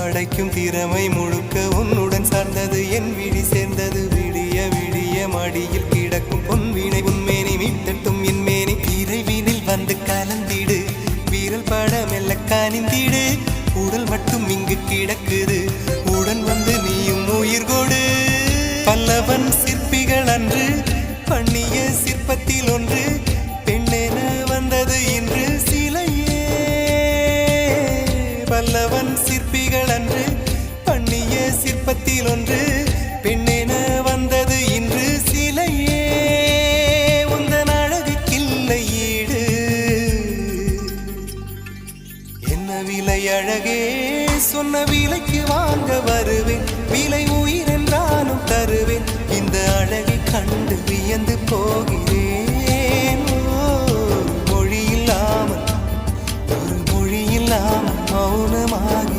படைக்கும் திறமை முழுக்க உன்னுடன் சார்ந்தது என் விழி சேர்ந்தது விடிய விடிய மடியில் கிடக்கும் பொன்வினை உன்மேனி மீட்டட்டும் என் மேனி இறைவினில் வந்து கலந்திடு வீரல் பட மெல்ல காணிந்திடு உடல் மட்டும் இங்கு கிடக்குது உடன் வந்து நீயும் உயிர் கொடு பல்லவன் சிற்பிகள் அன்று பண்ணிய சிற்பத்தில் ஒன்று பெண்ணென வந்தது இன்று சிலையே பல்லவன் சிற்பிகள் அன்று பண்ணிய சிற்பத்தில் ஒன்று பெண்ணென வந்தது இன்று சிலையே உந்தன் அழகுக்கில்லை ஈடு என்ன விலை அழகே சொன்ன விலைக்கு வாங்க வருவேன் விலை உயிர் என்றாலும் தருவேன் இந்த அழகை கண்டு வியந்து போகிறேன் ஒரு மொழி இல்லாமல் மௌனமாகி